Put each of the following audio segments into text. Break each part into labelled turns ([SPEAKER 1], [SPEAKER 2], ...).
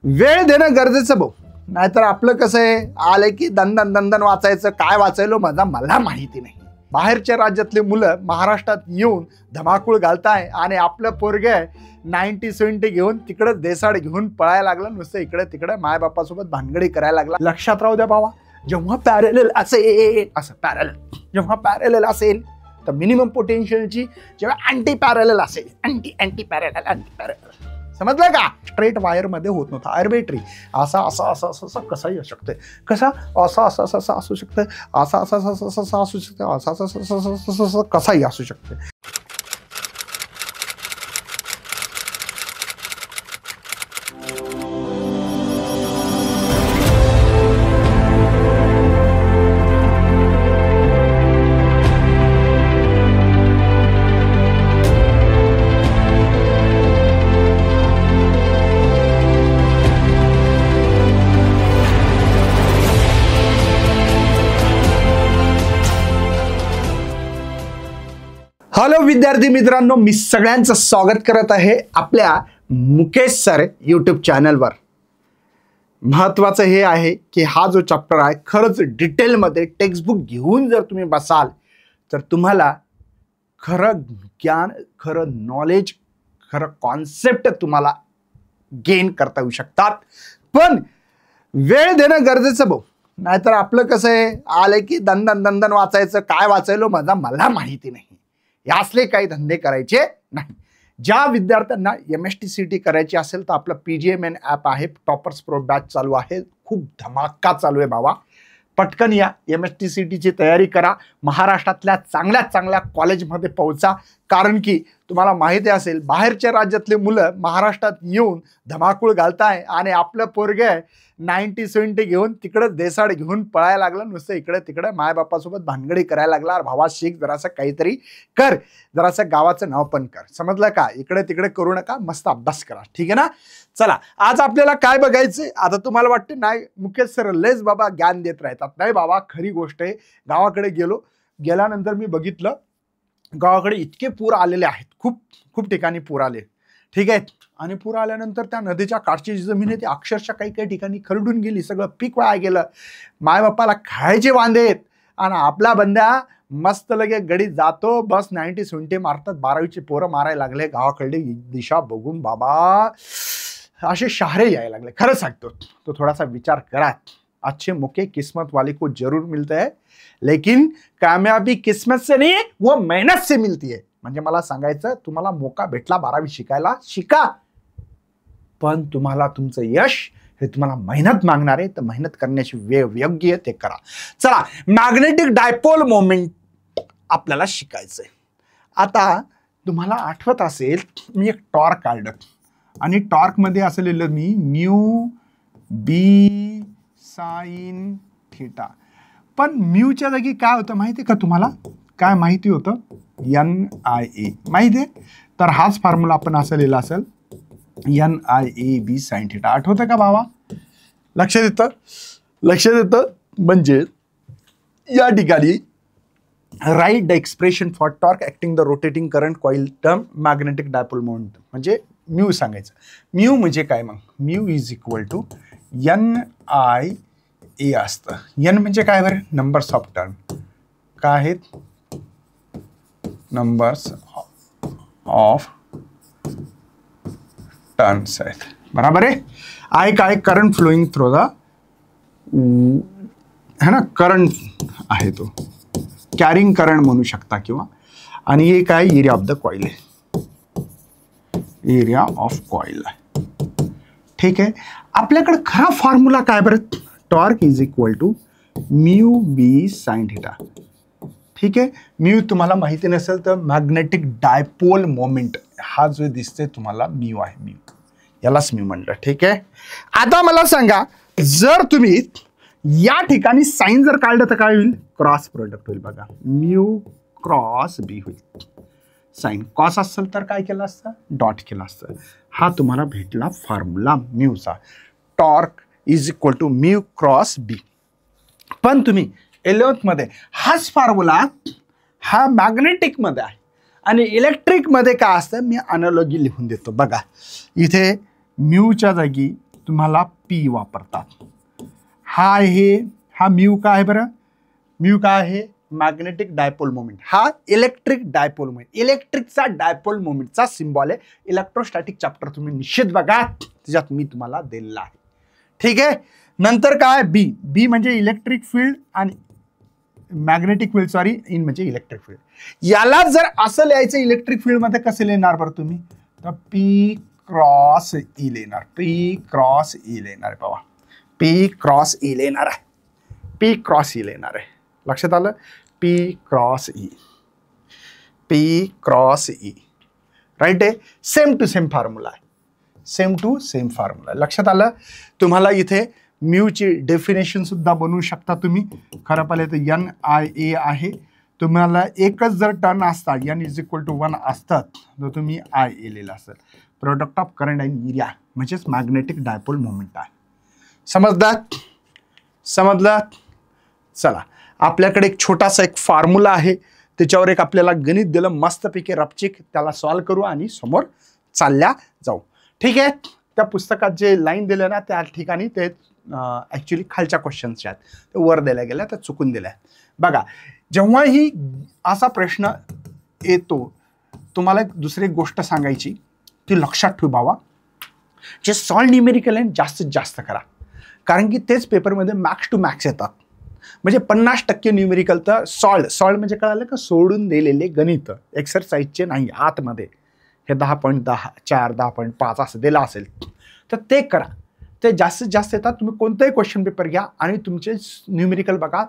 [SPEAKER 1] वेळ देणं गरजेचं भाऊ, नाहीतर आपलं कसं आहे, आलं की दंदन दंदन वाचायचं, काय वाचायलो माझा मला माहिती नाही. बाहेरच्या राज्यातले मुलं महाराष्ट्रात येऊन धमाकूळ घालताय आणि आपलं पोरगे 90-70 घेऊन तिकडे देसाड घेऊन पळायला लागलं, नुसतं इकडे तिकडे मायबापासोबत भानगडी करायला लागला. लक्षात राहू द्या बाबा, जेव्हा पॅरलल असेल, असं जेव्हा पॅरलल असेल तर मिनिमम पोटेन्शियलची, जेव्हा अँटी पॅरलल असेल अँटी पॅरलल समजलं का? स्ट्रेट वायर मध्ये होत नव्हतं, आर्बिट्री असा असा असा असा कसाही असू शकते, कसा असा असा असा असू शकते, असा असा असा असा असू शकते, असा असा असा कसाही असू शकते. हॅलो विद्यार्थी मित्रांनो, मी सगळ्यांचं स्वागत करत आहे आपल्या मुकेश सर यूट्यूब चॅनलवर. महत्त्वाचं हे आहे की हा जो चॅप्टर आहे खरंच डिटेलमध्ये टेक्स्टबुक घेऊन जर तुम्ही बसाल तर तुम्हाला खरं ज्ञान, खरं नॉलेज, खरं कॉन्सेप्ट तुम्हाला गेन करता येऊ शकतात. पण वेळ देणं गरजेचं भाऊ, नाहीतर आपलं कसं आहे, आलं की दंदन दंदन वाचायचं, काय वाचायलो माझा मला माहिती नाही. यासले काही धंदे करायचे नाही. ज्या विद्यार्थ्यांना MSTCT करायची असेल तर आपलं PGMN ॲप आहे, टॉपर्स प्रो बॅच चालू आहे, खूप धमाका चालू आहे बाबा. पटकन या, MSTCTची तयारी करा, महाराष्ट्रातल्या चांगल्या कॉलेजमध्ये पोहोचा. कारण की तुम्हाला माहिती असेल, बाहेरच्या राज्यातले मुलं महाराष्ट्रात येऊन धमाकूळ घालताय आणि आपलं पोरगे 90-70 घेऊन तिकडे देसाड घेऊन पळायला लागलं, नुसतं इकडे तिकडे मायबापासोबत भानगडी करायला लागला. भावा शिक, जरासं काहीतरी कर, जरासं गावाचं नाव पण कर, समजलं का? इकडे तिकडे करू नका, मस्त अभ्यास करा, ठीक आहे ना? चला, आज आपल्याला काय बघायचंय? आता तुम्हाला वाटते नाही मुकेश सर लेच बाबा ज्ञान देत राहतात. नाही बाबा, खरी गोष्ट आहे. गावाकडे गेल्यानंतर मी बघितलं, गावाकडे इतके पूर आलेले आहेत, खूप ठिकाणी पूर आले, ठीक आहे. आणि पूर आल्यानंतर त्या नदीच्या काठची जी जमीन आहे ती अक्षरशः काही ठिकाणी खरडून गेली, सगळं पीक वाया गेलं, मायबापाला खायचे वांदे आहेत. आणि आपला बंद्या मस्त लगे गडी जातो, बस 90-70 मारतात, 12वीची पोरं मारायला लागले. गावाकडे दिशा बघून बाबा असे शहारे यायला लागले. खरं सांगतो, तो थोडासा विचार करा. अच्छे मौके किस्मत वाले को जरूर मिलते हैं, लेकिन कामयाबी किस्मत से नहीं, वो मेहनत से मिलती है. म्हणजे मला सांगायचं, तुम्हाला मोका भेटला 12वी शिकायला, शिका, पण तुम्हाला तुमचं यश हे तुम्हाला मेहनत मागणार आहे, तर मेहनत करण्याची वेळ योग्य आहे ते करा. चला, मॅग्नेटिक डायपोल मोमेंट आपल्याला शिकायचंय. आता तुम्हाला आठवत असेल, मी एक टॉर्क काढलं आणि टॉर्क मध्ये असं लिहिलं मी म्यू बी साइन थीटा. पण म्यूच्या जागी काय होतं माहिती आहे का तुम्हाला? काय माहिती होतं? NIA माहिती आहे. तर हाच फॉर्म्युला आपण असं लिहिला असेल, NIAB साइन थीटा. आठवतं का बाबा? लक्षात येतं. म्हणजे या ठिकाणी write the expression for torque acting the rotating current coil term magnetic dipole moment. म्हणजे म्यू सांगायचं. म्यू म्हणजे काय मग? Mu is equal to NIA असतं. N म्हणजे काय बरं? Numbers of term. काय आहेत? नंबर्स ऑफ टर्न्स आहेत, बराबर आहे. काय करंट फ्लोइंग थ्रू द, है ना, करंट आहे तो, कॅरिंग करंट म्हणू शकता किंवा. आणि हे काय? एरिया ऑफ द कॉइल आहे, एरिया ऑफ कॉइल आहे, ठीक आहे. आपल्याकडे खरा फॉर्म्युला काय बरं? Torque is equal to mu B sine theta, ठीक आहे. म्यू तुम्हाला माहिती नसेल तर मॅग्नेटिक डायपोल मोमेंट, हा जो दिसते तुम्हाला म्यू आहे, म्यू, यालाच म्यू म्हणलं, ठीक आहे. आता मला सांगा, जर तुम्ही या ठिकाणी साइन जर काढलं तर काय होईल? क्रॉस प्रोडक्ट होईल बघा, म्यू क्रॉस बी होईल. साइन कॉस असेल तर काय केलं असतं? डॉट केलं असतं. हा तुम्हाला भेटला फॉर्म्युला म्यूचा. Torque is equal to mu cross B. पण तुम्ही 11th मध्ये हाच फॉर्म्युला हा मॅग्नेटिक मध्ये आहे आणि इलेक्ट्रिक मध्ये काय असतं, मी अनालॉजी लिहून देतो बघा. इथे म्यूच्या जागी तुम्हाला पी वापरतात. हा म्यू काय आहे बरं? म्यू काय आहे? Magnetic dipole moment. हा इलेक्ट्रिक डायपोल मोमेंट, इलेक्ट्रिकचा डायपोल मोमेंटचा सिम्बॉल आहे. इलेक्ट्रोस्टॅटिक चॅप्टर तुम्ही निश्चित बघा, त्याच्यात मी तुम्हाला दिलेला आहे. ठीक आहे. नंतर काय? बी म्हणजे इलेक्ट्रिक फील्ड आणि मॅग्नेटिक फील्ड, सॉरी, इन म्हणजे इलेक्ट्रिक फील्ड. याला जर असं लिहायचं इलेक्ट्रिक फील्ड मध्ये कसं लिहिणार बरं तुम्ही? तर पी क्रॉस ई लिहिणार. पी क्रॉस ई लिहिणार आहे बाबा. पी क्रॉस ई लिहिणार आहे. पी क्रॉस ई लिहिणार आहे. लक्षात आलं? P cross E. P cross E. Right आहे. सेम टू सेम फॉर्म्युला आहे. Same to same formula. लक्षात आलं? तुम्हाला इथे म्यूची डेफिनेशन सुद्धा बनवू शकता तुम्ही. खरं पाहिलं तर NIA आहे. तुम्हाला एकच जर टर्न असता N = 1 असतात तर तुम्ही IA लिहिलं असेल. Product of current and area म्हणजेच मॅग्नेटिक डायपोल मोमेंट आहे. समजलं? चला, आपल्याकडे एक छोटासा एक फॉर्म्युला आहे, त्याच्यावर एक आपल्याला गणित दिलं मस्तपैकी रपचिक, त्याला सॉल्व करू आणि समोर चालल्या जाऊ. ठीक आहे. त्या पुस्तकात जे लाईन दिले ना त्या ठिकाणी ते ॲक्च्युली खालच्या क्वेश्चन्स आहेत, ते वर दिल्या गेल्या, तर चुकून दिल्या. बघा, जेव्हाही असा प्रश्न येतो, तुम्हाला एक दुसरी गोष्ट सांगायची, ती लक्षात ठेवावा. जे सॉल्व न्यूमेरिकल आहे जास्तीत जास्त करा, कारण की तेच पेपरमध्ये मॅक्स टू मॅक्स येतात. म्हणजे 50% न्यूमेरिकल तर सॉल्व म्हणजे कळालं का? सोडून दिलेले गणित, एक्सरसाइजचे नाही आतमध्ये. हे 10.4 10.5 असं दिलं असेल तर ते करा. ते जास्तीत जास्त येतात. तुम्ही कोणताही क्वेश्चन पेपर घ्या आणि तुमचे न्यूमेरिकल बघा,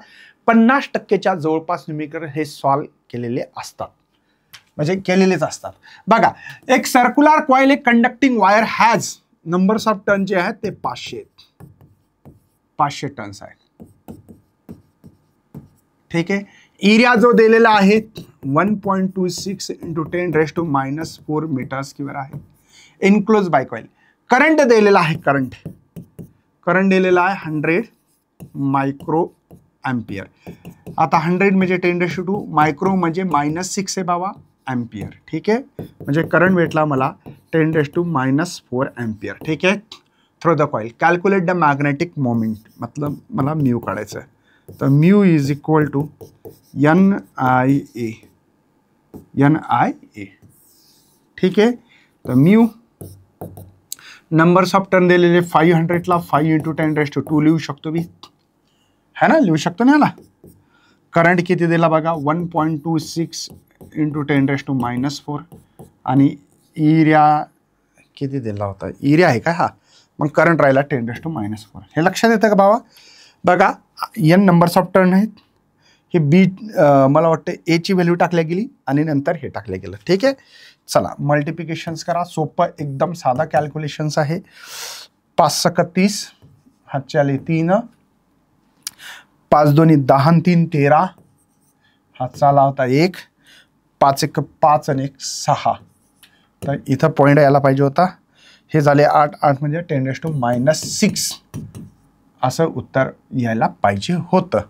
[SPEAKER 1] 50%च्या जवळपास न्यूमेरिकल हे सॉल्व केलेले असतात, म्हणजे केलेलेच असतात. बघा, एक सर्क्युलर कॉइल, एक conducting wire has numbers of turn जे आहेत ते 500 टर्न्स आहेत. ठीक आहे. एरिया जो दिलेला आहे 1.26 × 10⁻⁴ मीटर्स स्क्वेअर आहे. Enclose by coil. करंट दिलेला आहे. करंट दिलेला आहे 100 मायक्रो अँपियर. आता 100 म्हणजे 10⁻², मायक्रो म्हणजे -6 आहे बाबा अँपियर. ठीक आहे. म्हणजे करंट भेटला मला 10⁻⁻⁴ अँपियर. ठीक आहे. Through the coil. Calculate the magnetic moment, मतलब मला म्यू काढायचं आहे. तर म्यू = NIA. ठीक आहे. तर म्यू नंबर्स ऑफ टर्न दिलेले 500ला 5 × 10⁻² लिहू शकतो मी, है ना? लिहू शकतो ना याला. करंट किती दिला बघा, 1.26 × 10⁻⁻⁴. आणि एरिया किती दिला होता? एरिया आहे का? हा. मग करंट राहिला 10⁻⁻⁴. हे लक्षात येतं का बाबा? बघा, N नंबर्स ऑफ टर्न आहेत. हे बी मला वाटतं एची व्हॅल्यू टाकल्या गेली आणि नंतर हे टाकलं गेलं. ठीक आहे. चला, मल्टिप्लिकेशन्स करा. सोपं एकदम साधा कॅल्क्युलेशन्स आहे. 5 × 30, 3, 5 2 10 3 13, हातचा आला होता 1, 5 1 5 आणि 1 6. तर इथं पॉईंट यायला पाहिजे होता. हे झाले 8 8 म्हणजे 10⁻⁻6 असं उत्तर यायला पाहिजे होतं.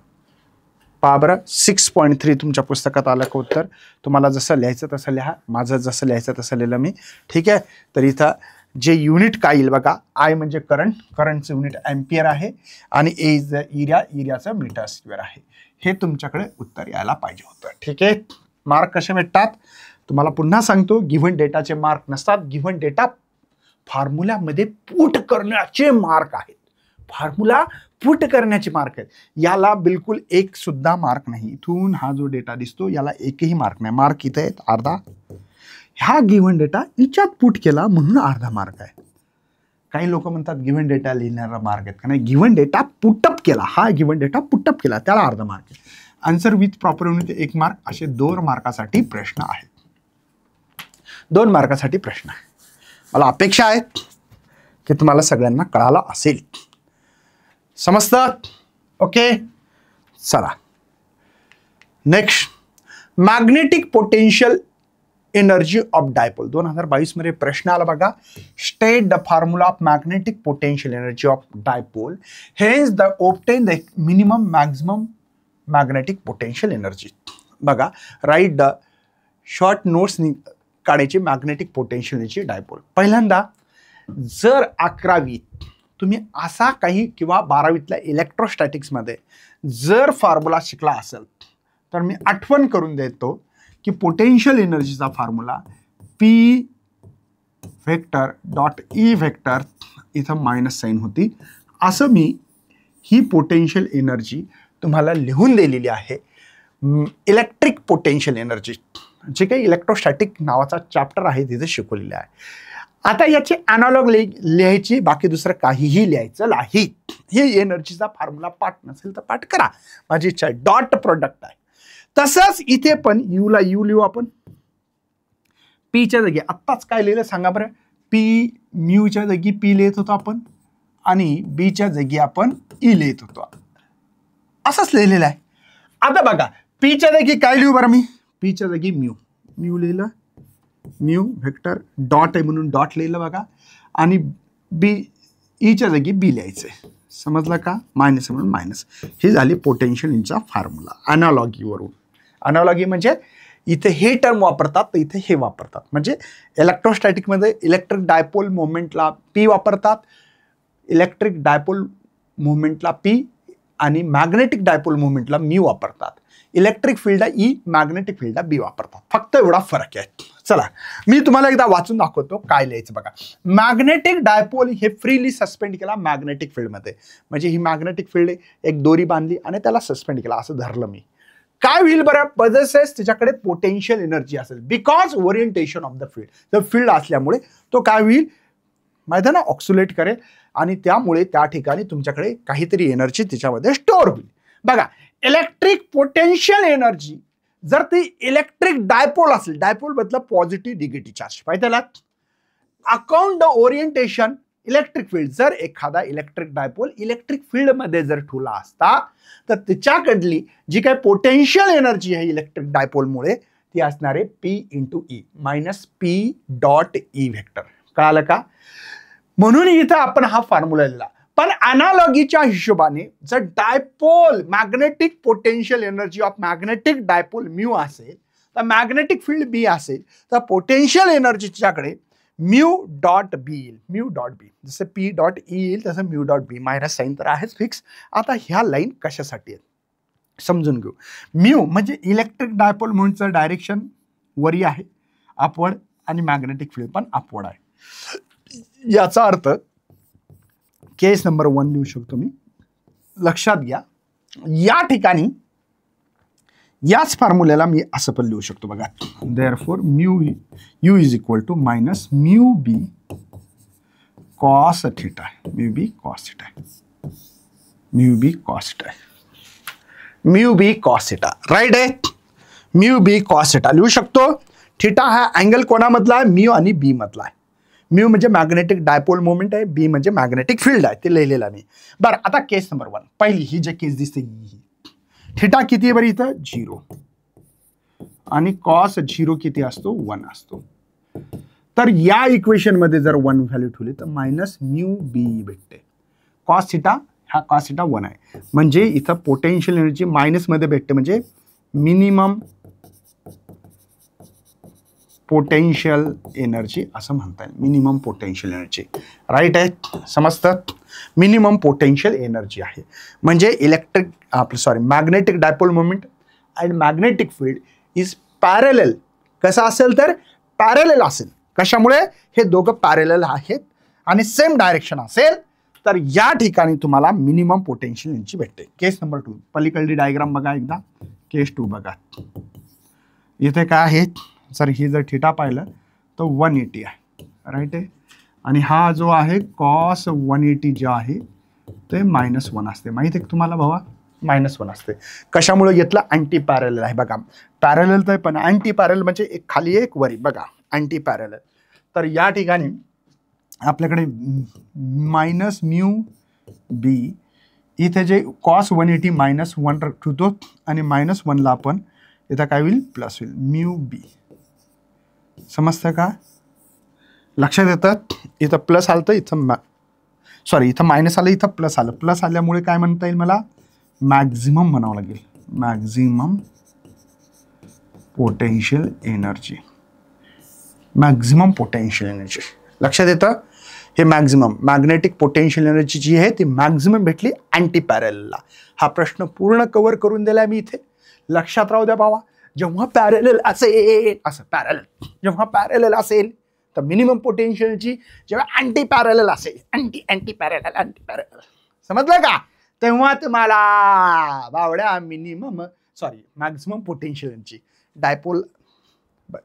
[SPEAKER 1] पहा बरं, 6.3 तुमच्या पुस्तकात आलं का उत्तर? तुम्हाला जसं लिहायचं तसं लिहा. माझं जसं लिहायचं तसं लिहिलं मी. ठीक आहे. तर इथं जे युनिट काय येईल बघा, आय म्हणजे करंटचं युनिट अँपियर आहे आणि ए इज द एरिया, एरियाचं मीटर स्क्वेअर आहे. हे तुमच्याकडे उत्तर यायला पाहिजे होतं. ठीक आहे. मार्क कसे भेटतात तुम्हाला पुन्हा सांगतो. गिव्हन डेटाचे मार्क नसतात. गिव्हन डेटा फॉर्म्युल्यामध्ये पुट करण्याचे मार्क आहेत. फॉर्म्युला पुट करण्याचे मार्क आहेत. याला बिलकुल एक सुद्धा मार्क नाही. इथून हा जो डेटा दिसतो याला एकही मार्क नाही. मार्क इथे आहेत अर्धा. हा गिव्हन डेटा याच्यात पुट केला म्हणून अर्धा मार्क आहे. काही लोक म्हणतात गिव्हन डेटा लिहिणारा मार्क आहेत का? नाही, गिव्हन डेटा पुटअप केला, हा गिव्हन डेटा पुटअप केला त्याला अर्धा मार्क आहे. Answer with proper unit 1 mark. असे 2 मार्कासाठी प्रश्न आहेत. 2 मार्कासाठी प्रश्न आहे. मला अपेक्षा आहे की तुम्हाला सगळ्यांना कळालं असेल. समजतात? ओके. चला, next, magnetic potential energy of dipole. 2022 मध्ये प्रश्न आला बघा. State the formula of magnetic potential energy of dipole, hence the obtain the minimum maximum magnetic potential energy. बघा, राईट द शॉर्ट नोट्स काढायची मॅग्नेटिक पोटेन्शियल एनर्जी डायपोल. पहिल्यांदा, जर 11वी तुम्ही असा काही किंवा 12वीतल्या इलेक्ट्रोस्टॅटिक्समध्ये जर फॉर्म्युला शिकला असेल तर मी आठवण करून देतो की पोटेन्शियल एनर्जीचा formula P vector dot E vector इथं मायनस साईन होती. असं मी ही पोटेन्शियल एनर्जी तुम्हाला लिहून दिलेली आहे. इलेक्ट्रिक पोटेन्शियल एनर्जी जे काही इलेक्ट्रोस्टॅटिक नावाचा चॅप्टर आहे तिथे शिकवलेलं आहे. आता याची अॅनालॉग लिहायची, बाकी दुसरं काहीही लिहायचं नाही. हे एनर्जीचा फॉर्म्युला पाठ नसेल तर पाठ करा, माझी इच्छा आहे. डॉट प्रोडक्ट आहे. तसंच इथे पण यूला यू लिहू आपण. पीच्या जागी आत्ताच काय लिहिलं सांगा बरं. पी म्यूच्या जागी पी लिहित होतो आपण आणि बीच्या जागी आपण ई लिहित होतो. असंच लिहिलेलं आहे. आता बघा पीच्या जागी काय लिहू बरं मी. पीच्या जागी म्यू. म्यू लिहिलं. म्यू व्हेक्टर डॉट आहे म्हणून डॉट लिहिलं बघा. आणि बी ईच्या जागी बी लिहायचं. समजलं का. मायनस म्हणून मायनस. ही झाली पोटेन्शियल इनचा फॉर्म्युला अनालॉगीवरून. अनालॉगी म्हणजे इथे हे टर्म वापरतात तर इथे हे वापरतात. म्हणजे इलेक्ट्रोस्टॅटिकमध्ये इलेक्ट्रिक डायपोल मोमेंटला पी वापरतात, इलेक्ट्रिक डायपोल मोमेंटला पी आणि मॅग्नेटिक डायपोल मोमेंटला म्यू वापरतात. इलेक्ट्रिक फील्डला ई, मॅग्नेटिक फील्डला बी वापरतात. फक्त एवढा फरक आहे. चला मी तुम्हाला एकदा वाचून दाखवतो काय लिहायचं बघा. मॅग्नेटिक डायपोल हे फ्रीली सस्पेंड केला मॅग्नेटिक फील्डमध्ये. म्हणजे ही मॅग्नेटिक फील्ड एक दोरी बांधली आणि त्याला सस्पेंड केला असं धरलं मी. काय होईल बरं. पजेसेस त्याच्याकडे पोटेन्शियल एनर्जी असेल because orientation of the field. तर फील्ड असल्यामुळे तो काय होईल माहिती आहे ना, ऑक्सिलेट करेल आणि त्यामुळे त्या ठिकाणी तुमच्याकडे काहीतरी एनर्जी त्याच्यामध्ये स्टोअर होईल. बघा इलेक्ट्रिक पोटेन्शियल एनर्जी जर ती इलेक्ट्रिक डायपोल असेल, डायपोल बदला पॉझिटिव्ह निगेटिव्ह चार्ज पाहिजे. Account the orientation electric field. जर एखादा इलेक्ट्रिक डायपोल इलेक्ट्रिक फील्डमध्ये जर ठेवला असता तर त्याच्याकडली जी काही पोटेन्शियल एनर्जी आहे इलेक्ट्रिक डायपोलमुळे ती असणार आहे P into e minus P dot E vector. कळालं का. म्हणून इथं आपण हा फॉर्म्युला लिहिला. पण अनालॉगीच्या हिशोबाने जर dipole magnetic potential energy of magnetic dipole mu असेल तर मॅग्नेटिक फील्ड बी असेल तर पोटेन्शियल एनर्जीच्याकडे म्यू डॉट बी येईल. म्यू डॉट बी जसं पी डॉट ई येईल तसं म्यू डॉट बी. मायनस साईन तर आहेच फिक्स. आता ह्या लाईन कशासाठी आहेत समजून घेऊ. म्यू म्हणजे इलेक्ट्रिक डायपोल म्हणूनचं डायरेक्शन वरी आहे अपवर्ड आणि मॅग्नेटिक फील्ड पण अपवर्ड आहे. याचा अर्थ केस नंबर 1 लिहू शकतो मी. लक्षात घ्या या ठिकाणी याच फॉर्म्युल्याला मी असं पण लिहू शकतो बघा. Therefore mu U is equal to minus mu B cos theta. Mu B cos theta. Mu B cos theta. Mu B cos theta right आहे. म्यू बी कॉस थीटा लिहू शकतो. थीटा हा अँगल कोणामधला आहे म्यू आणि बी मधला आहे. Mu म्हणजे magnetic dipole moment आहे, बी म्हणजे मॅग्नेटिक फील्ड आहे, ते लिहिलेलं मी. बरं आता केस नंबर 1 पहिली ही जे केस दिसते ही थीटा किती आहे बरं इथं 0 आणि कॉस 0 किती असतो 1 असतो. तर या इक्वेशन मध्ये जर 1 व्हॅल्यू ठेवली तर मायनस म्यू बी भेटते. कॉस थीटा हा कॉस थीटा 1 आहे म्हणजे इथं पोटेन्शियल एनर्जी मायनस मध्ये भेटते म्हणजे मिनिमम पोटेन्शियल एनर्जी असं म्हणता येईल. मिनिमम पोटेन्शियल एनर्जी राईट आहे. समजतं. मिनिमम पोटेन्शियल एनर्जी आहे म्हणजे electric magnetic dipole moment and magnetic field is parallel. कसं असेल तर पॅरलल असेल. कशामुळे हे दोघं पॅरलल आहेत आणि सेम डायरेक्शन असेल तर या ठिकाणी तुम्हाला मिनिमम पोटेन्शियल एनर्जी भेटते. केस नंबर 2 पलीकडली डायग्राम बघा एकदा. केस 2 बघा. इथे काय आहे जर ही जर थीटा पाहिलं तर 180 आहे राईट आहे आणि हा जो आहे कॉस 180 जे आहे ते -1 असते. माहिती आहे तुम्हाला भावा -1 असते. कशामुळे घेतलं अँटी पॅरलल आहे बघा. पॅरलल तर पण अँटी पॅरलल म्हणजे एक खाली एक वरी बघा अँटी पॅरलल. तर या ठिकाणी आपल्याकडे मायनस म्यू बी इथे जे कॉस 180 -1 ठेवतो आणि -1 ला आपण इथं काय होईल प्लस होईल म्यू बी. समजतं का. लक्षात येतात. इथं प्लस आलं तर इथं इथं मायनस आलं इथं प्लस आलं. प्लस आल्यामुळे काय म्हणता येईल मला मॅक्झिमम म्हणावं लागेल. Maximum potential energy. Maximum potential energy लक्षात येतं. हे मॅक्झिमम मॅग्नेटिक पोटेन्शियल एनर्जी जी आहे ती मॅक्झिमम भेटली अँटी पॅरेललला. हा प्रश्न पूर्ण कव्हर करून दिलाय मी इथे. लक्षात राहू द्या बाबा, जेव्हा पॅरेलल असेल असं जेव्हा पॅरेलल असेल तर मिनिमम पोटेन्शियलची, जेव्हा अँटी पॅरेलल असेल अँटी पॅरेलल समजलं का, तेव्हा तुम्हाला बावड्या मॅक्झिमम पोटेन्शियलची डायपोल,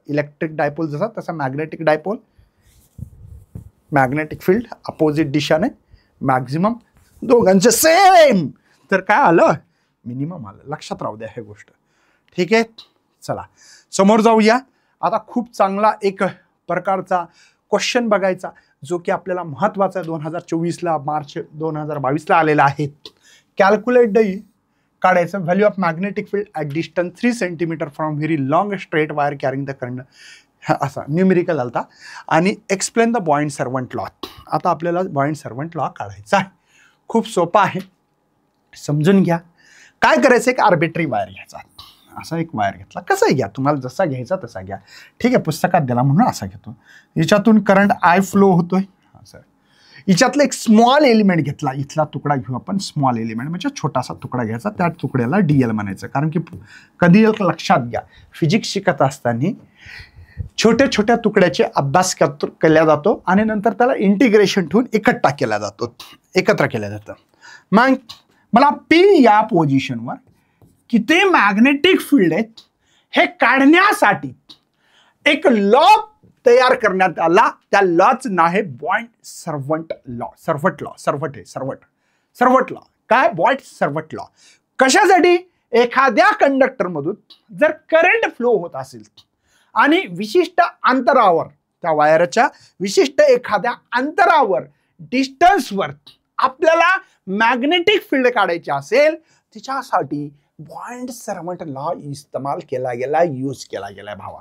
[SPEAKER 1] इलेक्ट्रिक डायपोल जसा तसा magnetic dipole, magnetic field opposite दिशाने, मॅक्झिमम दोघांचे सेम, तर काय आलं मिनिमम आलं. लक्षात राहू द्या हे गोष्ट. ठीक आहे, चला समोर जाऊया. आता खूप चांगला एक प्रकारचा क्वेश्चन बघायचा जो की आपल्याला महत्वाचा 2024ला मार्च 2022ला आलेला आहे. कॅल्क्युलेट द काढायचं value of magnetic field at distance 3 centimetre from very long straight wire carrying the current, असा न्यूमेरिकल आलता. आणि एक्सप्लेन द बॉइंट सर्वंट लॉ. आता आपल्याला बॉइंट सर्वंट लॉ काढायचा आहे. खूप सोपा आहे, समजून घ्या. काय करायचं, एक आर्बिट्री वायर घ्यायचा, असा एक वायर घेतला, कसा घ्या तुम्हाला जसा घ्यायचा तसा घ्या. ठीक आहे, पुस्तकात दिला म्हणून असा घेतो. याच्यातून करंट आय फ्लो होतोय सर. याच्यातला एक स्मॉल एलिमेंट घेतला, इथला तुकडा घेऊ आपण, स्मॉल एलिमेंट म्हणजे छोटासा तुकडा घ्यायचा, त्या तुकड्याला डीएल म्हणायचं. कारण की कधी लक्षात घ्या, फिजिक्स शिकत असताना छोट्या छोट्या तुकड्याचे अभ्यास केला जातो आणि नंतर त्याला इंटिग्रेशन ठेवून एकत्र केला जातं. मग मला पी या पोझिशनवर किती मॅग्नेटिक फील्ड आहेत हे काढण्यासाठी एक लॉ तयार करण्यात आला. त्या लॉचं नाव आहे बॉइंट सर्वंट लॉ. सर्वट लॉ काय, बॉइंट सर्वट लॉ. कशासाठी, एखाद्या कंडक्टरमधून जर करंट फ्लो होत असेल आणि विशिष्ट अंतरावर, त्या वायरच्या विशिष्ट एखाद्या अंतरावर, डिस्टन्सवर आपल्याला मॅग्नेटिक फील्ड काढायची असेल, तिच्यासाठी बॉइंट सर्वंट लॉ इस्तेमाल केला गेला, यूज केला गेला भावा.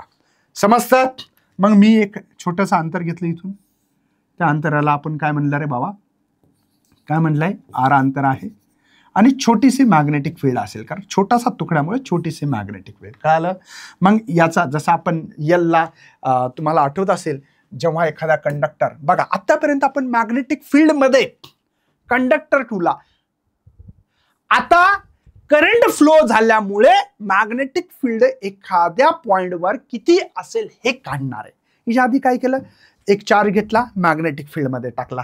[SPEAKER 1] समजतात. मग मी एक छोटंसं अंतर घेतलं इथून, त्या अंतराला आपण काय म्हणलं रे बाबा, काय म्हणलंय, आर अंतर आहे. आणि छोटीशी मॅग्नेटिक फील्ड असेल, कारण छोटासा तुकड्यामुळे छोटीशी मॅग्नेटिक फील्ड. काय आलं मग याचा, जसं आपण यलला तुम्हाला आठवत असेल, जेव्हा एखादा कंडक्टर, बघा आतापर्यंत आपण मॅग्नेटिक फील्ड मध्ये कंडक्टर ठेवला, आता करंट फ्लो झाल्यामुळे मॅग्नेटिक फील्ड एखाद्या पॉइंटवर किती असेल हे काढणार आहे. याच्या आधी काय केलं, एक चार्ज घेतला, मॅग्नेटिक फील्ड मध्ये टाकला,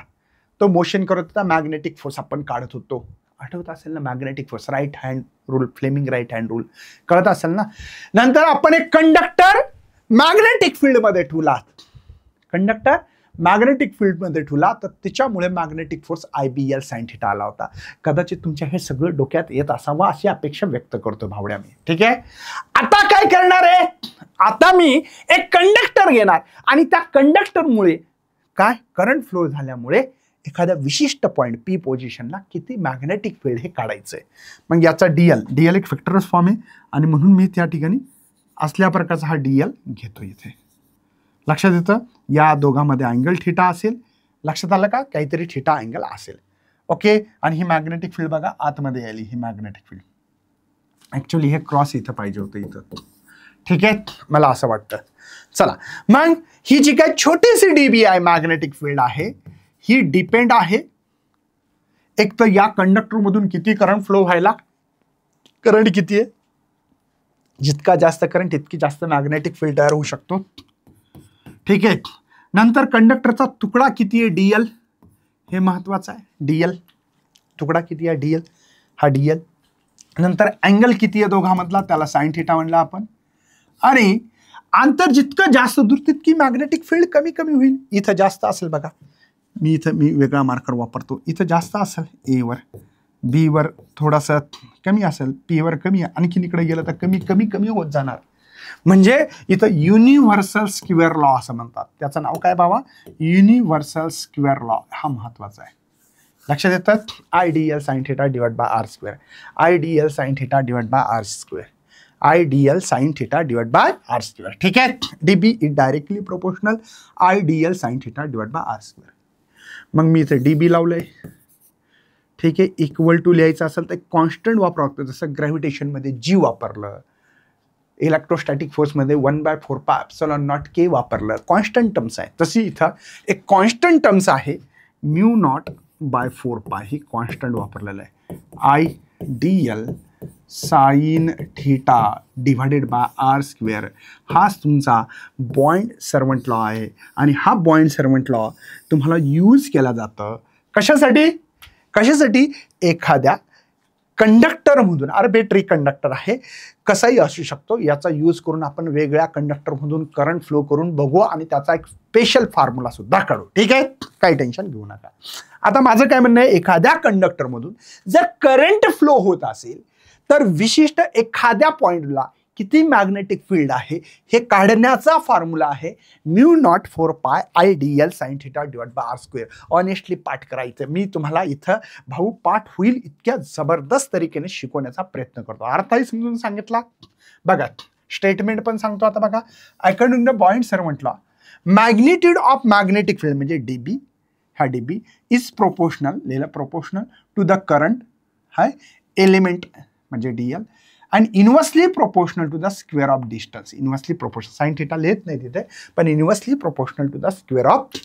[SPEAKER 1] तो मोशन करत होता, मॅग्नेटिक फोर्स आपण काढत होतो. आठवत असेल ना, magnetic force, right hand rule, Fleming right hand rule कळत असेल ना. नंतर आपण एक कंडक्टर मॅग्नेटिक फील्ड मध्ये ठेवला, तर त्याच्यामुळे magnetic force IBL sine theta आला होता. कदाचित तुमच्या हे सगळं डोक्यात येत असावं अशी अपेक्षा व्यक्त करतो भावड्या मी. ठीक आहे, आता काय करणार आहे, आता मी एक कंडक्टर घेणार आणि त्या कंडक्टरमुळे काय, करंट फ्लो झाल्यामुळे एखाद्या विशिष्ट पॉइंट पी पोझिशनला किती मॅग्नेटिक फील्ड हे काढायचंय. मग याचा डीएल एक फॅक्टरस फॉर्म आहे आणि म्हणून मी त्या ठिकाणी असल्या प्रकारचा हा डीएल घेतो. इथे लक्षात येतं, या दोघांमध्ये अँगल थिटा असेल. लक्षात आलं का, काहीतरी थिटा अँगल असेल. ओके, आणि ही मॅग्नेटिक फील्ड बघा आतमध्ये आली, ही मॅग्नेटिक फील्ड. ऍक्च्युली हे क्रॉस इथं पाहिजे होतं इथं. ठीक आहे, मला असं वाटतं. चला मग ही जी काही छोटीशी DBI मॅग्नेटिक फील्ड आहे, ही डिपेंड आहे एक तर या कंडक्टर मधून किती करंट फ्लो व्हायला, करंट किती आहे, जितका जास्त करंट तितकी जास्त मॅग्नेटिक फील्ड तयार होऊ शकतो. ठीक आहे, नंतर कंडक्टरचा तुकडा किती आहे, DL, हे महत्वाचं आहे. DL तुकडा किती आहे, DL, हा DL. नंतर अँगल किती आहे दोघांमधला, त्याला साइन थिटा म्हणला आपण. आणि अंतर जितकं जास्त दूर तितकी मॅग्नेटिक फील्ड कमी कमी होईल. इथं जास्त असेल बघा, मी वेगळा मार्कर वापरतो, इथं जास्त असेल A वर, B वर थोडासा कमी असेल, P वर कमी, आणखीन इकडे गेलं तर कमी कमी कमी होत जाणार. म्हणजे इथं युनिव्हर्सल स्क्वेअर लॉ असं म्हणतात. त्याचं नाव काय बाबा, युनिव्हर्सल स्क्वेअर लॉ. हा महत्वाचा आहे, लक्षात येतं. IDL sine theta divide by R square, IDL sine theta divide by R square, IDL sine theta divide by R square. ठीक आहे, DB is directly proportional IDL sine theta divide by R square. मग मी इथे DB लावलंय. ठीक आहे, equal to लिहायचं असेल तर कॉन्स्टंट वापरावं, जसं ग्रॅव्हिटेशनमध्ये G वापरलं, इलेक्ट्रोस्टॅटिक फोर्समध्ये 1/4πε0 K वापरलं, कॉन्स्टंट टर्म्स आहे. तशी इथं एक कॉन्स्टंट टर्म्स आहे म्यू नॉट बाय 4 पाय ही कॉन्स्टंट वापरलेलं आहे. IDL sine theta divided by R square हाच तुमचा बॉइंड सर्वंट लॉ आहे. आणि हा बॉइंड सर्वंट लॉ तुम्हाला यूज केला जातं कशासाठी? एखाद्या कंडक्टरमधून, आर्बिट्ररी कंडक्टर आहे कसाही असू शकतो, याचा यूज करून आपण वेगळ्या कंडक्टरमधून करंट फ्लो करून बघू आणि त्याचा एक स्पेशल फॉर्म्युला सुद्धा काढू. ठीक आहे, काही टेन्शन घेऊ नका. आता माझं काय म्हणणं आहे, एखाद्या कंडक्टरमधून जर करंट फ्लो होत असेल तर विशिष्ट एखाद्या पॉइंटला किती मॅग्नेटिक फील्ड आहे हे काढण्याचा फॉर्म्युला आहे mu not 4 pi IDL sine theta divide by R square. Honestly पाठ करायचं, मी तुम्हाला इथं भाऊ पाठ होईल इतक्या जबरदस्त तरीकेने शिकवण्याचा प्रयत्न करतो. अर्थही समजून सांगितला. बघा स्टेटमेंट पण सांगतो आता. बघा according to the Biot Savart law magnitude of magnetic field म्हणजे DB, हा DB इज प्रोपोर्शनल, लिहिलं प्रोपोर्शनल टू द करंट हाय एलिमेंट म्हणजे DL and inversely proportional to the square of distance. Inversely proportional, sin theta लिहित नाही तिथे, पण inversely proportional to the square of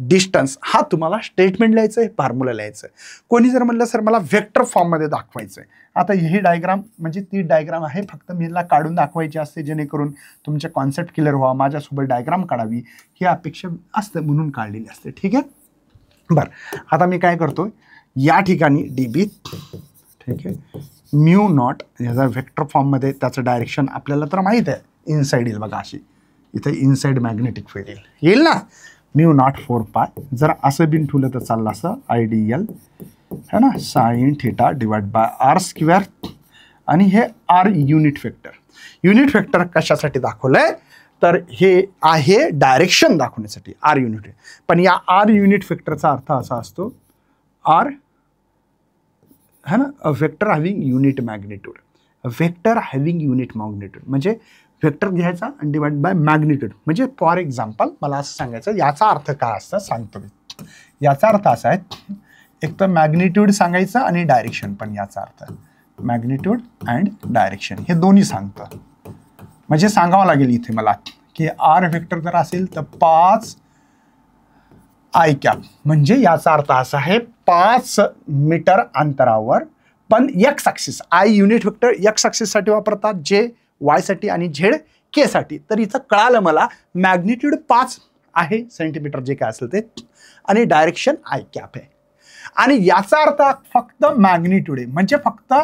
[SPEAKER 1] distance. हा तुम्हाला स्टेटमेंट लिहायचं आहे, फॉर्म्युला लिहायचं आहे. कोणी जर म्हणलं सर मला वेक्टर फॉर्ममध्ये दाखवायचं आहे, आता ही डायग्राम म्हणजे ती डायग्राम आहे, फक्त मी हिला काढून दाखवायची असते जेणेकरून तुमचे कॉन्सेप्ट क्लिअर व्हावा, माझ्यासोबत डायग्राम काढावी ही अपेक्षा असते म्हणून काढलेली असते. ठीक आहे, बरं. आता मी काय करतोय, या ठिकाणी DB, ठीक आहे, म्यू नॉट याचा वेक्टर फॉर्ममध्ये त्याचं डायरेक्शन आपल्याला तर माहीत आहे, इनसाइड येईल. बघा अशी इथे इनसाइड मॅग्नेटिक फील्ड येईल ना. म्यू नॉट 4 पाय जर असं बिन ठेवलं तर चाललं असं IDL है ना sine theta divide by R square. आणि हे R unit vector. Unit vector कशासाठी दाखवलंय तर हे आहे डायरेक्शन दाखवण्यासाठी R युनिट. पण या R युनिट वेक्टरचा अर्थ असा असतो R है ना a vector having unit magnitude. Vector having unit magnitude म्हणजे वेक्टर घ्यायचा आणि डिवाइड बाय मॅग्निट्यूड. म्हणजे फॉर एक्झाम्पल मला असं सांगायचं, याचा अर्थ काय असतं सांगतो मी. याचा अर्थ असा आहे, एक तर मॅग्निट्यूड सांगायचं आणि डायरेक्शन पण. याचा अर्थ मॅग्निट्यूड अँड डायरेक्शन हे दोन्ही सांगतं. म्हणजे सांगावं लागेल इथे मला की R वेक्टर जर असेल तर 5 I कॅप, म्हणजे याचा अर्थ असा आहे 5 मीटर अंतरावर, पण X axis I unit vector X ॲक्सिससाठी वापरतात, जे Y साठी आणि Z K साठी. तर इथं कळालं मला मॅग्निट्यूड 5 आहे सेंटीमीटर जे काय असेल ते, आणि डायरेक्शन I कॅप आहे. आणि याचा अर्थ फक्त मॅग्निट्यूड आहे, म्हणजे फक्त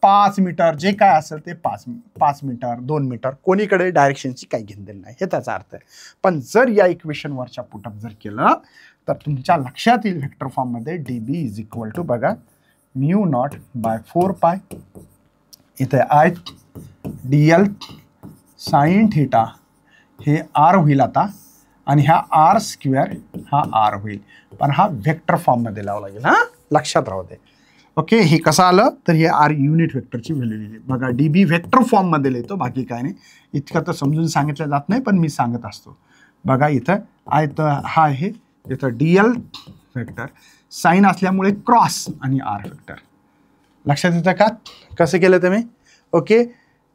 [SPEAKER 1] 5 मीटर जे काय असेल ते 5 मीटर 2 मीटर, कोणीकडे डायरेक्शनची काही घेणदेण नाही, हे त्याचा अर्थ आहे. पण जर या इक्वेशनवरच्या पुटअप जर केलं तर तुमच्या लक्षात येईल वेक्टर फॉर्ममध्ये DB इज इक्वल टू बघा म्यू नॉट बाय 4 पाय इथे IDL साइन थीटा हे R होईल आता, आणि हा R स्क्वेअर हा R होईल, पण हा वेक्टर फॉर्ममध्ये लावावा लागेल. हा लक्षात राहू दे. ओके, हे कसं आलं तर हे R युनिट वेक्टरची व्हॅल्यू लिहिली. बघा DB वेक्टर फॉर्ममध्ये लिहितो, बाकी काय नाही. इतकं तर समजून सांगितलं जात नाही, पण मी सांगत असतो. बघा इथं तर हा आहे, इथं DL वेक्टर साइन असल्यामुळे क्रॉस आणि R वेक्टर. लक्षात येतं का कसं केलं तुम्ही? ओके,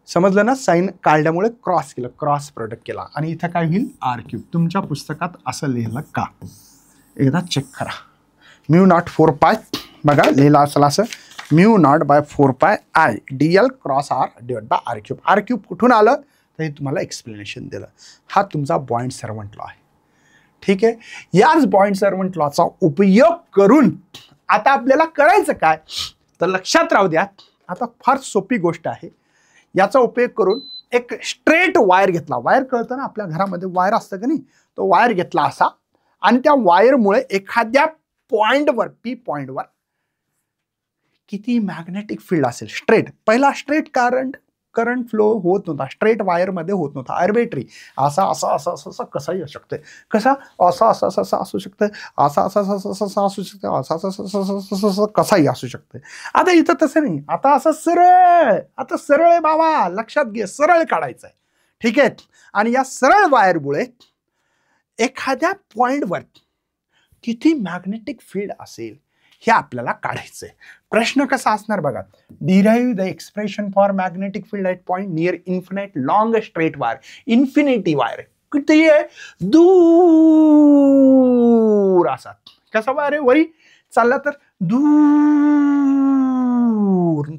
[SPEAKER 1] समजलं ना. साइन काढल्यामुळे क्रॉस केलं, क्रॉस प्रोडक्ट केला, आणि इथं काय होईल R क्यूब. तुमच्या पुस्तकात असं लिहिलं का एकदा चेक करा. म्यू नॉट 4 पाय बघा लिहिलं असेल असं, mu not by 4 pi IDL cross R divide by R cube. R cube कुठून आलं तर हे तुम्हाला एक्सप्लेनेशन दिलं. हा तुमचा बॉइंड सर्वंट लॉ आहे. ठीक आहे, याच बॉइंड सर्वंट लॉचा उपयोग करून आता आपल्याला करायचं काय तर लक्षात राहू द्या. आता फार सोपी गोष्ट आहे. याचा उपयोग करून एक स्ट्रेट वायर घेतला. वायर कळतं ना, आपल्या घरामध्ये वायर असतं का नाही, तो वायर घेतला असा, आणि त्या वायरमुळे एखाद्या पॉइंटवर P पॉइंटवर किती मॅग्नेटिक फील्ड असेल स्ट्रेट. पहिला स्ट्रेट करंट फ्लो होत नव्हता, स्ट्रेट वायरमध्ये होत नव्हता. आर्बिट्ररी असा असा असा असा कसाही असू शकतं, कसा असा असा असा असू शकतं, असा असा असा असा असू शकतं, असा असा असा असा कसाही असू शकतं. आता इथं तसं नाही, आता असं सरळ, आता सरळ आहे बाबा, लक्षात घे, सरळ काढायचं आहे. ठीक आहे, आणि या सरळ वायरमुळे एखाद्या पॉइंटवर किती मॅग्नेटिक फील्ड असेल हे आपल्याला काढायचंय. प्रश्न कसा असणार बघा, derive the expression for magnetic field at point near infinite long straight wire. Infinity wire किती आहे, दूर असा, कसा वायर आहे? वरी चालला तर दूर,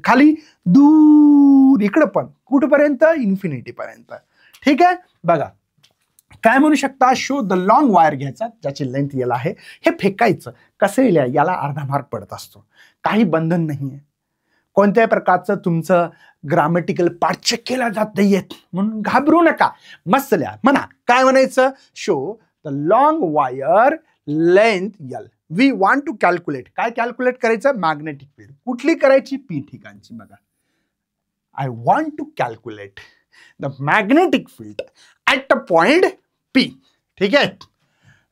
[SPEAKER 1] खाली दूर, इकडं पण कुठपर्यंत? इन्फिनिटी पर्यंत. ठीक आहे, बघा काय म्हणू शकता? शो द लॉंग वायर घ्यायचा ज्याची लेंथ एल आहे, हे फेकायचं. कसं लिहा? याला अर्धा मार्क पडत असतो, काही बंधन नाहीये. कोणत्याही प्रकारचं तुमचं ग्रामॅटिकल पार्ट चेक केला जात नाहीये म्हणून घाबरू नका, मस्त लिहा. म्हणा काय म्हणायचं? Show the long wire length L. We want to calculate. काय कॅल्क्युलेट करायचं? Magnetic field. कुठली करायची? पी ठिकाणची. बघा, I want to calculate the magnetic field at a point P. ठीक आहे,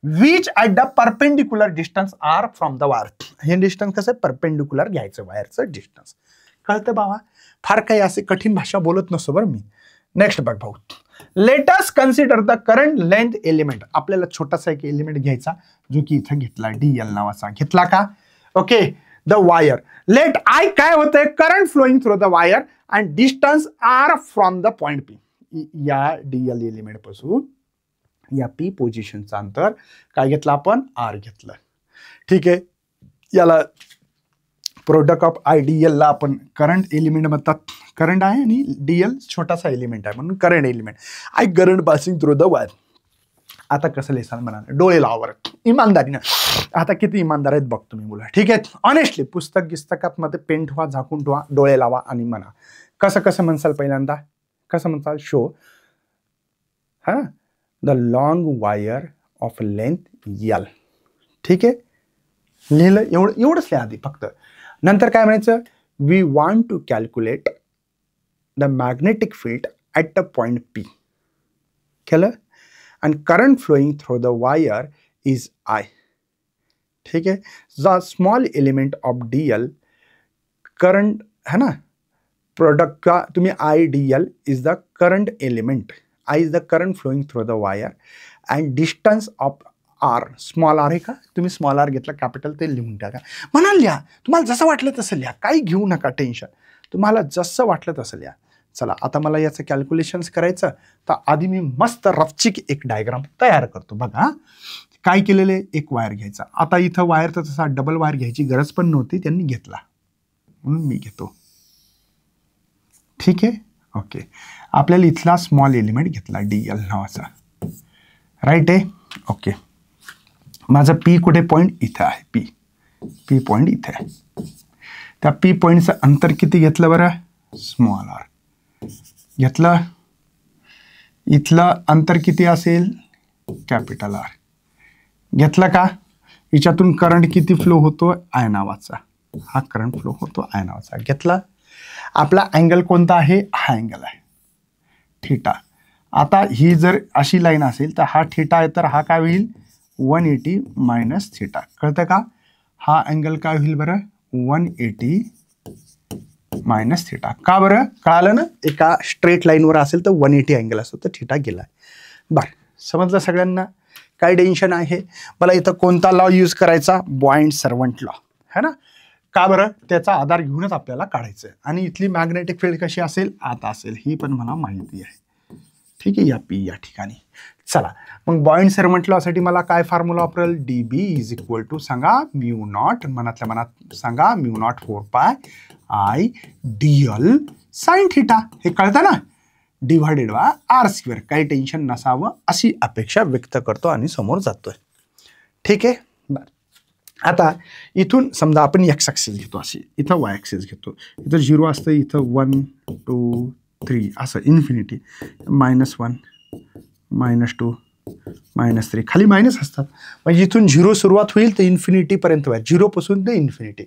[SPEAKER 1] which at the perpendicular distance R from the wire. हे distance कसं परपेंडिक्युलर घ्यायचं वायरचं डिस्टन्स. कळतं बाबा? फार काही असे कठीण भाषा बोलत नसतो बरं मी. नेक्स्ट बघ भाऊ, let us consider the current length element. आपल्याला छोटासा एक एलिमेंट घ्यायचा जो की इथं घेतला, डीएल नावाचा घेतला का? Okay, the wire. Let I काय होतंय? Current flowing through the wire and distance R from the point P. या डीएल एलिमेंट पासून या पी पोझिशनचं अंतर काय घेतलं आपण? आर घेतलं. ठीक आहे, याला product of I D L ला आपण करंट एलिमेंट म्हणतात. करंट आहे आणि डीएल छोटासा एलिमेंट आहे म्हणून current element. I current passing through the wire. आता कसं लिहिसाल म्हणा? डोळे लावावर, इमानदारीनं. आता किती इमानदार आहेत बघ तुम्ही मुलं. ठीक आहे, ऑनेस्टली पुस्तकात मध्ये पेन ठेवा, झाकून ठेवा, डोळे लावा आणि म्हणा. कसं म्हणसाल? पहिल्यांदा कसं म्हणसाल? शो हा the long wire of length L. ठीक आहे, लिहिलं एवढंच लिहा आधी फक्त. नंतर काय म्हणायचं? We want to calculate the magnetic field at a point P. केलं? And current flowing through the wire is I. ठीक आहे, the small element of D L current है ना, प्रोडक्ट का तुम्ही I D L is the current element. I is the current flowing through the wire and distance of R. Small R आहे का? तुम्ही small R घेतला capital, ते लिहून टाका. म्हणा लिहा, तुम्हाला जसं वाटलं तसं लिहा, काही घेऊ नका टेन्शन. तुम्हाला जसं वाटलं तसं लिहा. चला आता मला याचं कॅल्क्युलेशन्स करायचं, तर आधी मी मस्त रफचिक एक डायग्राम तयार करतो. बघा काय केलेले, एक वायर घ्यायचा. आता इथं वायर तर तसा डबल वायर घ्यायची गरज पण नव्हती, त्यांनी घेतला म्हणून मी घेतो. ठीक आहे, ओके. आपल्याला इथला स्मॉल एलिमेंट घेतला डी एल नावाचा, राईट आहे. ओके, माझा पी कुठे पॉईंट? इथं आहे. पी पॉईंट इथे आहे. त्या पी पॉईंटचं अंतर किती घेतलं बरं? स्मॉल आर घेतलं. इथलं अंतर किती असेल? कॅपिटल आर घेतलं का? याच्यातून करंट किती फ्लो होतो? आय नावाचा. हा करंट फ्लो होतो आय नावाचा घेतला. आपला अँगल कोणता आहे? हा अँगल आहे थीटा. आता ही जर अशी लाईन असेल तर हा थीटा आहे, तर हा काय होईल? 180 मायनस थीटा. कळतं का? हा अँगल काय होईल बरं? 180 मायनस थीटा. का बरं? कळालं ना? एका स्ट्रेट लाईनवर असेल तर 180 अँगल असतो, तर थीटा गेला. बरं, समजलं सगळ्यांना? काय टेन्शन आहे? मला इथं कोणता लॉ यूज करायचा? बॉइंड सर्वंट लॉ है ना. का बरं? त्याचा आधार घेऊनच आपल्याला काढायचं आहे. आणि इथली मॅग्नेटिक फील्ड कशी असेल? आता असेल, ही पण मला माहिती आहे. ठीक आहे, या पी या ठिकाणी. चला मग बॉइंड सर्वंट लॉसाठी मला काय फॉर्म्युला वापरेल? D B is equal to सांगा म्यू नॉट, मनातल्या मनात सांगा mu not 4 pi I D L sine theta. हे कळतं ना? Divided by R square. काही टेन्शन नसावं अशी अपेक्षा व्यक्त करतो आणि समोर जातोय. ठीक आहे, बरं. आता इथून समजा आपण एक्स ॲक्सिस घेतो, अशी इथं वाय ॲक्सिस घेतो. इथं 0 असतं, इथं 1 2 3 असं इन्फिनिटी. -1 -2 -3 खाली मायनस असतात. म्हणजे इथून 0 सुरुवात होईल तर इन्फिनिटीपर्यंत वायर, 0 पासून ते इन्फिनिटी.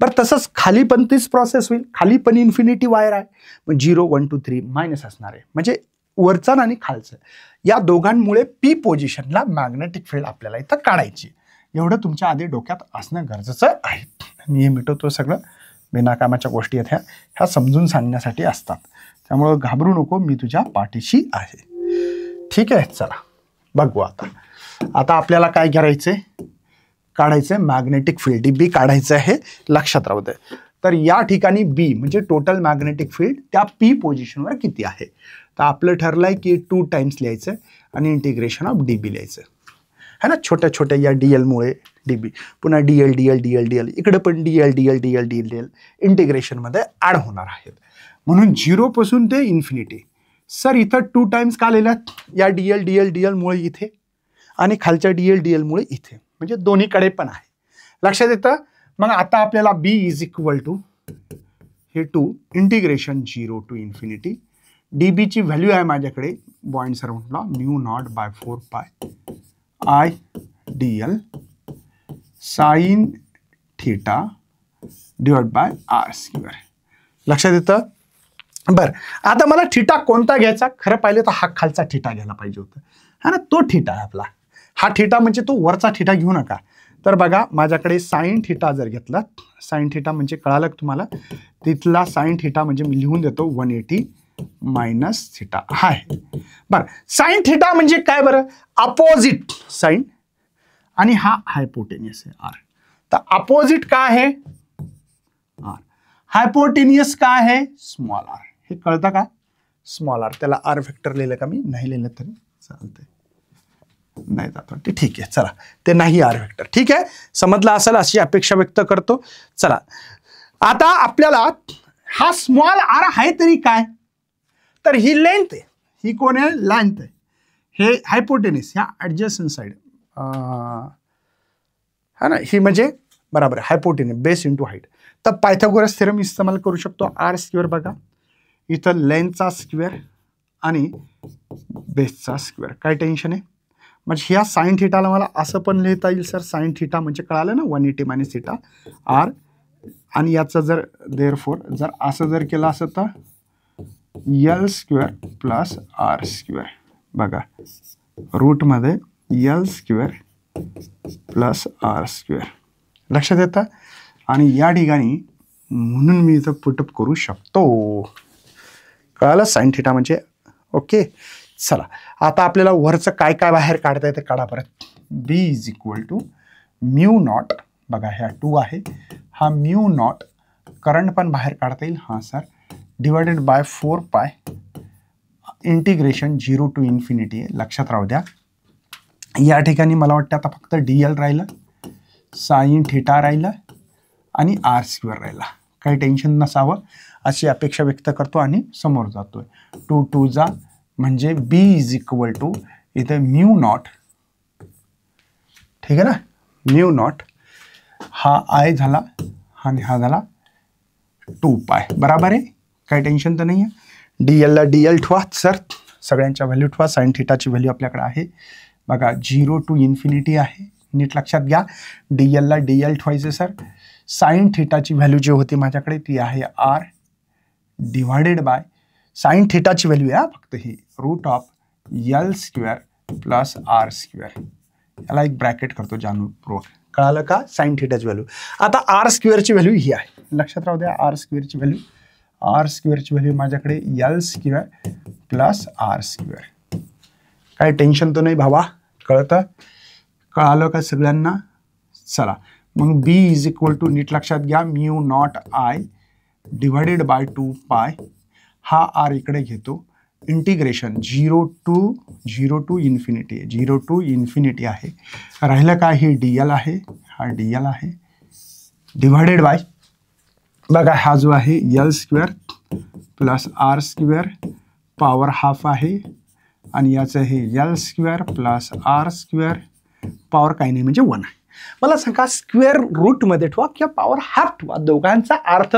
[SPEAKER 1] बरं तसंच खाली पण तीच प्रोसेस होईल. खाली पण इन्फिनिटी वायर आहे, मग 0 1 2 3 मायनस असणार आहे. म्हणजे वरचं आणि खालचं या दोघांमुळे पी पोझिशनला मॅग्नेटिक फील्ड आपल्याला इथं काढायची. एवढं तुमच्या आधी डोक्यात असणं गरजेचं आहे. मी हे मिटवतो सगळं. बिनाकामाच्या गोष्टी आहेत ह्या समजून सांगण्यासाठी असतात. त्यामुळं घाबरू नको, मी तुझ्या पाठीशी आहे. ठीक आहे, चला बघू आता आपल्याला काय करायचंय? काढायचंय मॅग्नेटिक फील्ड. डी बी काढायचं आहे, लक्षात राहू दे. तर या ठिकाणी बी म्हणजे टोटल मॅग्नेटिक फील्ड त्या पी पोझिशनवर किती आहे? तर आपलं ठरलंय की 2 टाइम्स लिहायचं आणि इंटिग्रेशन ऑफ डी बी लिहायचं. है ना, छोट्या छोट्या या डी एलमुळे डीबी, पुन्हा D L D L D L D L, इकडे पण D L D L D L D L इंटिग्रेशनमध्ये ॲड होणार आहेत. म्हणून 0 पासून ते इन्फिनिटी. सर इथं 2 टाइम्स का लिहिल्यात, या D L D L D एलमुळे इथे आणि खालच्या डी एल डी एलमुळे इथे, म्हणजे दोन्हीकडे पण आहे. लक्षात येतं. मग आता आपल्याला बी इज इक्वल टू हे 2 इंटिग्रेशन 0 टू इन्फिनिटी. डी बीची व्हॅल्यू आहे माझ्याकडे बॉइंट सर्वंटला mu not by 4 pi I D L sine theta divide by R square. लक्षात येतं. बरं, आता मला थीटा कोणता घ्यायचा, खरं पाहिलं तर हा खालचा थीटा घ्यायला पाहिजे होता, हा ना, तो थीटा आहे आपला. हा थीटा म्हणजे तो वरचा थीटा घेऊ नका. तर बघा माझ्याकडे साइन थीटा जर घेतला, साइन थीटा म्हणजे कळालं तुम्हाला, तिथला साइन थीटा म्हणजे मी लिहून देतो 180 मायनस थीटा आहे. बरं, साइन थीटा म्हणजे काय बरं, अपोजिट साइन, आणि हा हायपोटेनियस आहे आर. तर अपोजिट काय आहे आर, हायपोटेनियस काय आहे स्मॉल आर. हे कळतं का, स्मॉल आर. त्याला आर वेक्टर लिहिलं का, मी नाही लिहिलं तरी चालतंय, नाही जात वाटते, ठीक आहे. चला, ते नाही आर वेक्टर, ठीक आहे, समजलं असेल अशी अपेक्षा व्यक्त करतो. चला, आता आपल्याला हा स्मॉल आर आहे तरी काय, तर ही लेंथ आहे, ही कोण आहे, लेंथ आहे. हे हायपोटेनिस, ह्या ॲडजस्टंट साईड, हा ना, ही म्हणजे बरोबर आहे हायपोटेनिस, बेस इंटू हाईट. तर पायथागोरस थेरम इस्तेमाल करू शकतो. आर स्क्वेअर बघा, इथं लेंथचा स्क्वेअर आणि बेसचा स्क्वेअर, काय टेन्शन आहे. म्हणजे ह्या साइन थीटाला मला असं पण लिहिता येईल सर, साइन थीटा म्हणजे कळालं ना 180 मायनस थीटा आर, आणि याचं जर देअरफॉर जर असं जर केलं असं तर L square plus R square. बघा रूटमध्ये L square plus R square. लक्षात येतं. आणि या ठिकाणी म्हणून मी इथं पुटअप करू शकतो. कळालं, साइन थीटा म्हणजे. ओके, चला आता आपल्याला वरचं काय काय बाहेर काढता येतं काढा परत. B is equal to mu naught, बघा ह्या 2 आहे, हा म्यू नॉट करंट पण बाहेर काढता येईल, हां सर, डिवायडेड बाय 4 पाय इंटिग्रेशन 0 टू इन्फिनिटी आहे. लक्षात राहू द्या. या ठिकाणी मला वाटतं आता फक्त डी एल राहिलं, साइन थीटा राहिलं आणि आर स्क्वेअर राहिला. काही टेन्शन नसावं अशी अपेक्षा व्यक्त करतो आणि समोर जातोय. 2 2 जा म्हणजे बी इज इक्वल टू इथे म्यू नॉट, ठीक आहे ना, म्यू नॉट हा आय झाला आणि हा झाला 2 पाय, बराबर आहे, काही टेन्शन तर नाही आहे. डी एलला डी एल ठेवा सर, सगळ्यांच्या व्हॅल्यू ठेवा. साइन थीटाची व्हॅल्यू आपल्याकडे आहे बघा 0 टू इन्फिनिटी आहे, नीट लक्षात घ्या. डी एलला डी एल ठेवायचे सर. साइन थीटाची व्हॅल्यू जी होती माझ्याकडे ती आहे आर डिवायडेड बाय साइन थीटाची व्हॅल्यू आहे फक्त ही root of L square plus R square. याला एक ब्रॅकेट करतो जाणूनपूर्वक, कळालं का. साइन थीटाची व्हॅल्यू. आता आर स्क्वेअरची व्हॅल्यू ही आहे, लक्षात राहू द्या. आर स्क्वेअरची व्हॅल्यू, आर स्क्वेअरची व्हॅल्यू माझ्याकडे L square plus R square. काय टेन्शन तर नाही भावा, कळतं, कळालं का सगळ्यांना. चला मग बी इज इक्वल टू नीट लक्षात घ्या mu naught I divided by 2 पाय, हा आर इकडे घेतो, इंटिग्रेशन 0 टू इन्फिनिटी आहे, 0 टू इन्फिनिटी आहे. राहिलं काय, हे डी एल आहे, हा डी एल आहे डिवायडेड बाय बघा हा जो आहे L square plus R square power half आहे, आणि याचं हे L square plus R square power काही नाही म्हणजे 1 आहे. मला सांगा स्क्वेअर रूटमध्ये ठेवा किंवा पॉवर हाफ ठेवा, दोघांचा अर्थ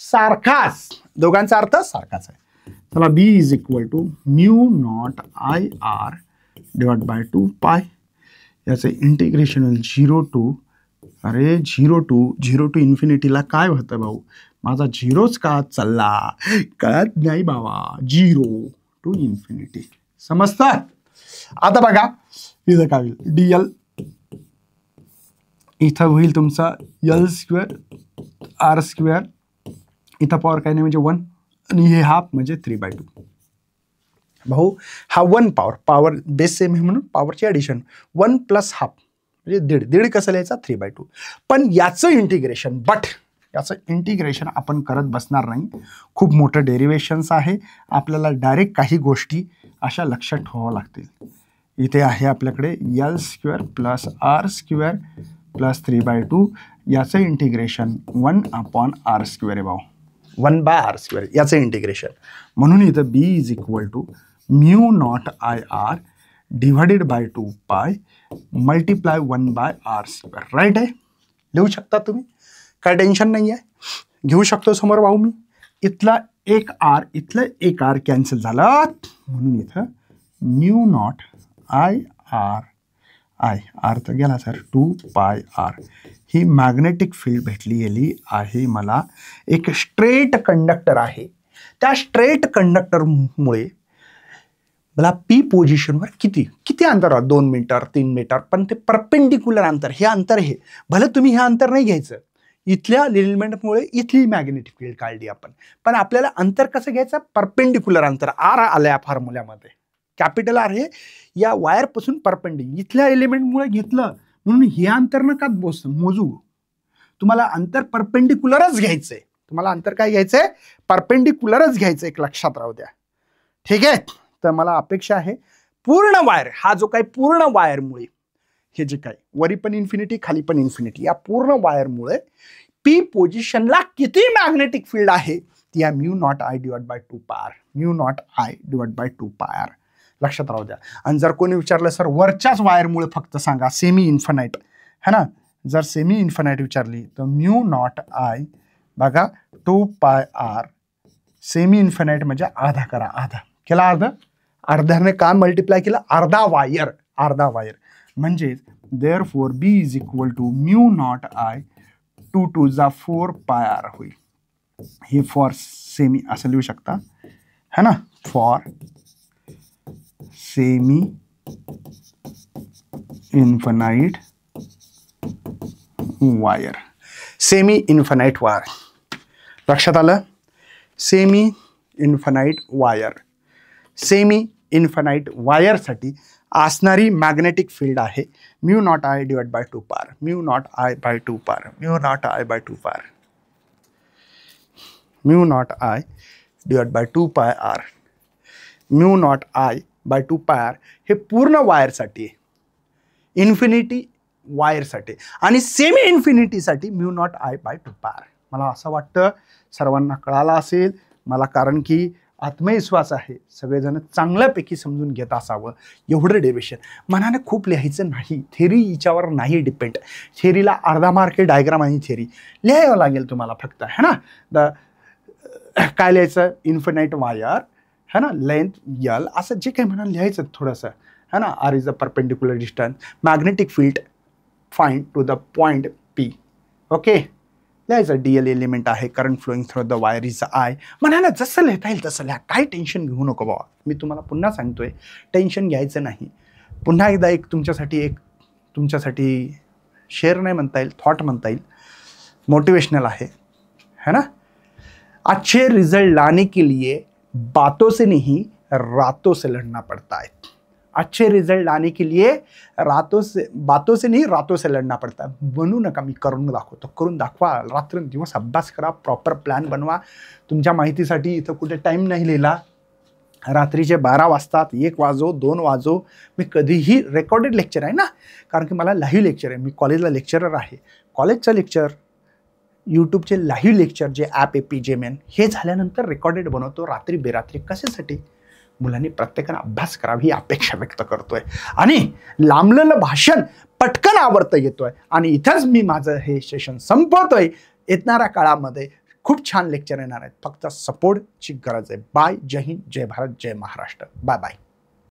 [SPEAKER 1] सारखाच, दोघांचा अर्थ सारखाच आहे. चला B is equal to mu naught I R divide by 2 pi, याचं इंटिग्रेशन 0 टू इन्फिनिटीला काय होतं भाऊ, माझा 0च का चालला, कळत नाही बाबा. 0 टू इन्फिनिटी, समजतं. आता बघा इथं काय होईल, डी एल इथं होईल तुमचा एल स्क्वेअर आर स्क्वेअर, इथं पॉवर काही नाही म्हणजे 1, आणि हे हाफ म्हणजे 3/2. भाऊ हा 1 पॉवर बेस सेम आहे म्हणून पॉवरची ॲडिशन 1 प्लस हाफ म्हणजे दीड कसं लिहायचा 3/2. पण याचं इंटिग्रेशन आपण करत बसणार नाही, खूप मोठं डेरिवेशन्स आहे, आपल्याला डायरेक्ट काही गोष्टी अशा लक्षात ठेवावं लागतील. इथे आहे आपल्याकडे L square plus R square plus 3/2 याचं इंटिग्रेशन 1/r स्क्वेअर आहे भाऊ, 1/r स्क्वेअर याचं इंटिग्रेशन. म्हणून इथं B is equal to mu not IR divided by 2 multiply 1/r square. Right आहे, लिहू शकता तुम्ही, काय टेन्शन नाही आहे, घेऊ शकतो समोर भाऊ मी. इथला एक R इथलं एक R कॅन्सल झाला, म्हणून इथं म्यू नॉट IR आर तर गेला सर 2πr ही मॅग्नेटिक फील्ड भेटली गेली आहे मला. एक स्ट्रेट कंडक्टर आहे, त्या स्ट्रेट कंडक्टरमुळे मला पी पोझिशनवर किती अंतर आहे, 2 मीटर 3 मीटर, पण ते परपेंडिक्युलर अंतर, हे अंतर हे भले तुम्ही हे अंतर नाही घ्यायचं, इथल्या एलिमेंटमुळे इथली मॅग्नेटिक फील्ड काढली आपण, पण आपल्याला अंतर कसं घ्यायचं, परपेंडिक्युलर अंतर आर आलं या फॉर्म्युल्यामध्ये. कॅपिटल आर हे या वायरपासून परपेंडिक्युलर इथल्या एलिमेंटमुळे घेतलं, म्हणून हे अंतर नका मोजू, तुम्हाला अंतर परपेंडिक्युलरच घ्यायचंय. तुम्हाला अंतर काय घ्यायचंय, परपेंडिक्युलरच घ्यायचंय, एक लक्षात राहू द्या. ठीक आहे, तर मला अपेक्षा आहे पूर्ण वायर, हा जो काही पूर्ण वायरमुळे हे जे काही वरी पण इन्फिनिटी खाली पण इन्फिनिटी, या पूर्ण वायरमुळे पी पोझिशनला किती मॅग्नेटिक फील्ड आहे ती या mu naught I divide by 2πr, mu not I divide by 2πr लक्षात राहू द्या. आणि जर कोणी विचारलं सर वरच्याच वायरमुळे फक्त सांगा, सेमी इन्फिनाइट है ना, जर सेमी इन्फिनाइट विचारली तर म्यू नॉट I बघा 2πr, सेमी इन्फिनाइट म्हणजे अर्धा करा, अर्धा केला, अर्ध्याने काय मल्टिप्लाय केलं, अर्धा वायर म्हणजे therefore B is equal to mu not I 2 2 जा 4πr होईल. हे फॉर सेमी असं लिहू शकता है ना, for semi infinite wire, semi infinite wire लक्षात आलं. Semi infinite wire, semi infinite वायरसाठी असणारी मॅग्नेटिक फील्ड आहे mu not I divide by 2πr, mu not I by 2πr, mu not I by 2πr, mu not I divide by 2πr, mu not I by 2πr हे पूर्ण वायरसाठी आहे, infinity वायरसाठी, आणि semi इन्फिनिटीसाठी mu not I by 2πr. मला असं वाटतं सर्वांना कळालं असेल मला, कारण की आत्मविश्वास आहे सगळेजण चांगल्यापैकी समजून घेत असावं. एवढं डेरिवेशन मनाने खूप लिहायचं नाही, थेरी हिच्यावर नाही डिपेंड, थेरीला अर्धा मार्क डायग्राम आणि थेरी लिहावं लागेल तुम्हाला फक्त है ना. काय लिहायचं, इन्फिनाइट वायर है ना, लेंथ L असं जे काही म्हणा लिहायचं थोडंसं है ना. R is a perpendicular distance, magnetic field find to the point P, okay लिहायचं. DL एलिमेंट आहे, current flowing through the wire is I. म्हणाला जसं लिहिता येईल तसं लिहा, काही टेन्शन घेऊ नको बाबा. मी तुम्हाला पुन्हा सांगतोय टेन्शन घ्यायचं नाही. पुन्हा एकदा एक तुमच्यासाठी शेअर नाही म्हणता येईल, थॉट म्हणता येईल, मोटिवेशनल आहे है ना. अच्छे रिजल्ट लाने के लिए बातों से नहीं रातों से लड़ना पड़ता है. अच्छे रिजल्ट लाने के लिए बातों से नहीं रातों से लड़ना पड़ता है. बनू नका मी करून दाखवतो, करून दाखवा, रात्रंदिवस अभ्यास करा, प्रॉपर प्लॅन बनवा. तुमच्या माहितीसाठी इथं कुठे टाईम नाही लिहिला, रात्रीचे 12 वाजतात, 1 वाजो 2 वाजो, मी कधीही रेकॉर्डेड लेक्चर आहे ना, कारण की मला लाईव्ह लेक्चर आहे, मी कॉलेजला लेक्चरर आहे. कॉलेजचं लेक्चर, यूट्यूबचे लाईव्ह लेक्चर जे ॲप APJMN हे झाल्यानंतर रेकॉर्डेड बनवतो रात्री बेरात्री. कशासाठी, मुलांनी प्रत्येकानं अभ्यास करावा ही अपेक्षा व्यक्त करतोय, आणि लांबलेलं भाषण पटकन आवडतं येतोय. आणि इथंच मी माझं हे सेशन संपवतोय. येणाऱ्या काळामध्ये खूप छान लेक्चर येणार आहेत, फक्त सपोर्टची गरज आहे. बाय, जय हिंद, जय भारत, जय महाराष्ट्र. Bye bye.